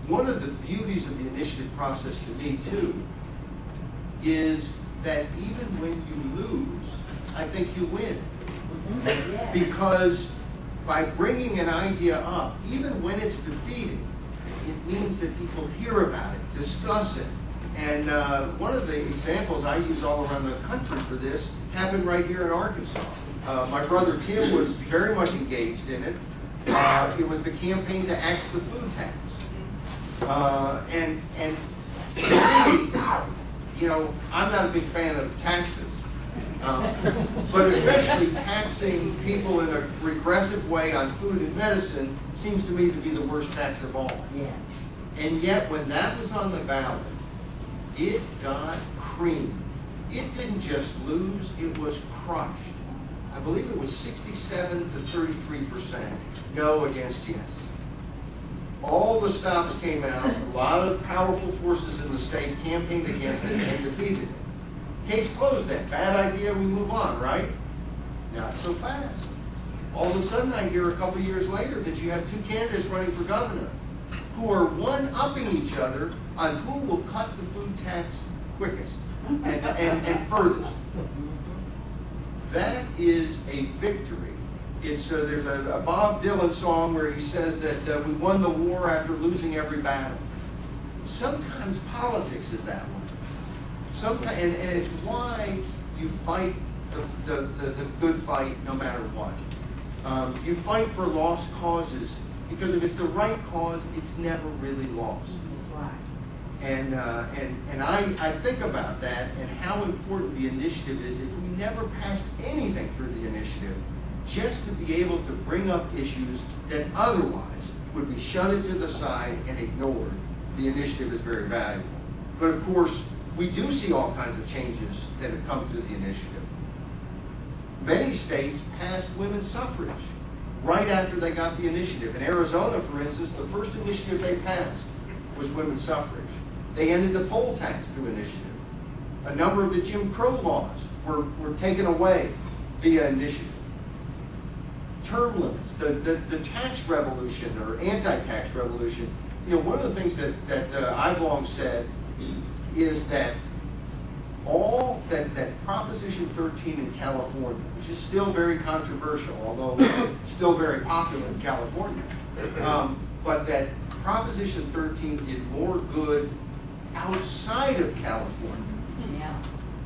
one of the beauties of the initiative process to me too is that even when you lose, I think you win. Because by bringing an idea up, even when it's defeated, it means that people hear about it, discuss it. And one of the examples I use all around the country for this happened right here in Arkansas. My brother Tim was very much engaged in it. It was the campaign to axe the food tax. And to me, you know, I'm not a big fan of taxes, but especially taxing people in a regressive way on food and medicine seems to me to be the worst tax of all. Yes. And yet, when that was on the ballot, it got creamed. It didn't just lose, it was crushed. I believe it was 67 to 33% no against yes. All the stops came out, a lot of powerful forces in the state campaigned against it and defeated it. Case closed then. Bad idea, we move on, right? Not so fast. All of a sudden I hear a couple years later that you have two candidates running for governor who are one-upping each other on who will cut the food tax quickest and furthest. That is a victory. It's there's a Bob Dylan song where he says that we won the war after losing every battle. Sometimes politics is that way. Sometimes, and it's why you fight the good fight no matter what. You fight for lost causes because if it's the right cause, it's never really lost. And I think about that and how important the initiative is. If we never passed anything through the initiative, just to be able to bring up issues that otherwise would be shunted to the side and ignored, the initiative is very valuable. But of course, we do see all kinds of changes that have come through the initiative. Many states passed women's suffrage right after they got the initiative. In Arizona, for instance, the first initiative they passed was women's suffrage. They ended the poll tax through initiative. A number of the Jim Crow laws were taken away via initiative. Term limits, the tax revolution or anti-tax revolution. You know, one of the things that I've long said is that that Proposition 13 in California, which is still very controversial, although still very popular in California, but that Proposition 13 did more good outside of California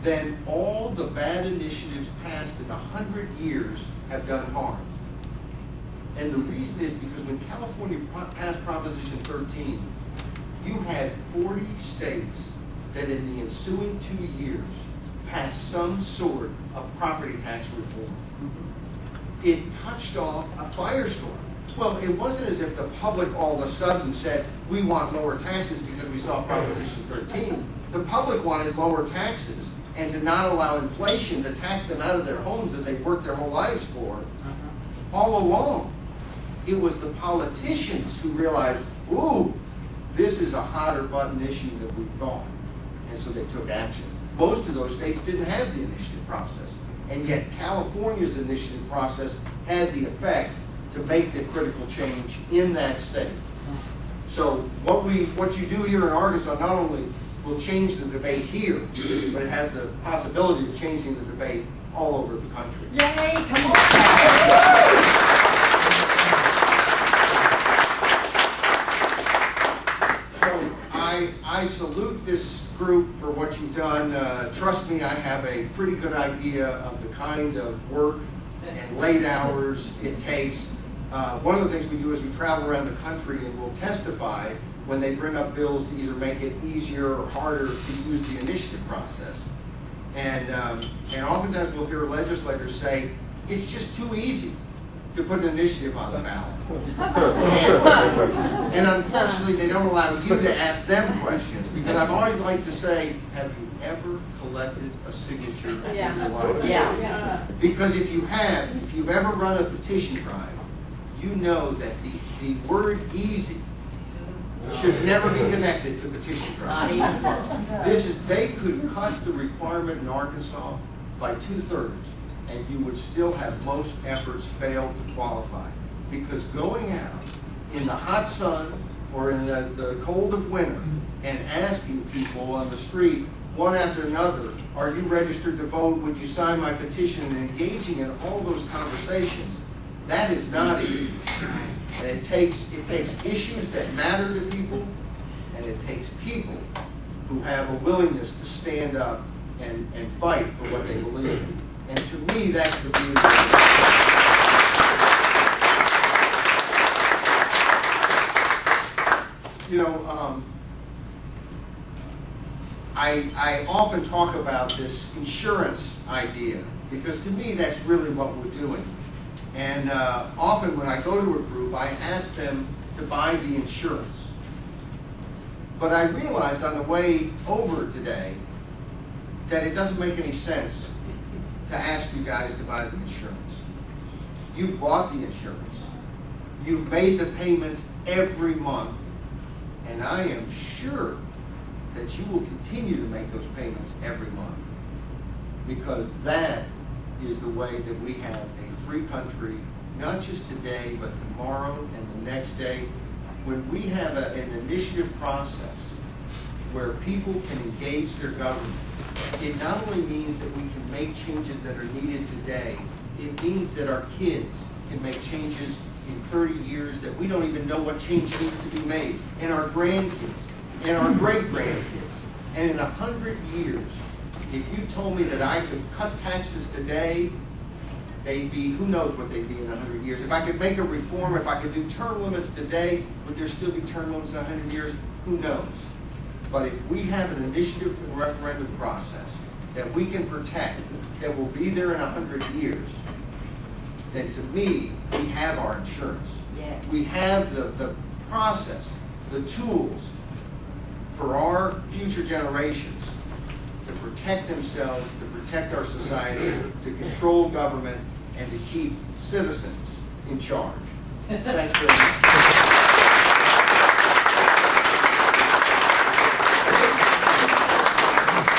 than all the bad initiatives passed in 100 years have done harm. And the reason is because when California passed Proposition 13, you had 40 states that in the ensuing 2 years passed some sort of property tax reform. It touched off a firestorm. Well, it wasn't as if the public all of a sudden said, we want lower taxes because we saw Proposition 13. The public wanted lower taxes and to not allow inflation to tax them out of their homes that they've worked their whole lives for all along. It was the politicians who realized, ooh, this is a hotter button issue than we thought. And so they took action. Most of those states didn't have the initiative process. And yet California's initiative process had the effect to make the critical change in that state. So what you do here in Arkansas not only will change the debate here, but it has the possibility of changing the debate all over the country. Yay, come on! I salute this group for what you've done. Trust me, I have a pretty good idea of the kind of work and late hours it takes. One of the things we do is we travel around the country and we'll testify when they bring up bills to either make it easier or harder to use the initiative process. And oftentimes we'll hear legislators say, it's just too easy to put an initiative on the ballot. And unfortunately, they don't allow you to ask them questions, because I've always liked to say, have you ever collected a signature in your life? Yeah. Because if you have, if you've ever run a petition drive, you know that the word easy should never be connected to petition drive. They could cut the requirement in Arkansas by 2/3. And you would still have most efforts fail to qualify. Because going out in the hot sun or in the cold of winter and asking people on the street, one after another, are you registered to vote? Would you sign my petition? And engaging in all those conversations, that is not easy. And it takes issues that matter to people, and it takes people who have a willingness to stand up and fight for what they believe in. And to me, that's the beauty of it. You know, I often talk about this insurance idea, because to me that's really what we're doing. And often when I go to a group, I ask them to buy the insurance. But I realized on the way over today that it doesn't make any sense to ask you guys to buy the insurance. You bought the insurance. You've made the payments every month. And I am sure that you will continue to make those payments every month, because that is the way that we have a free country, not just today, but tomorrow and the next day, when we have an initiative process where people can engage their government. It not only means that we can make changes that are needed today, it means that our kids can make changes in 30 years that we don't even know what change needs to be made, and our grandkids, and our great-grandkids. And in 100 years, if you told me that I could cut taxes today, they'd be, who knows what they'd be in 100 years. If I could make a reform, if I could do term limits today, would there still be term limits in 100 years? Who knows? But if we have an initiative and referendum process that we can protect, that will be there in 100 years, then to me, we have our insurance. Yes. We have the process, the tools for our future generations to protect themselves, to protect our society, to control government, and to keep citizens in charge. Thanks very much.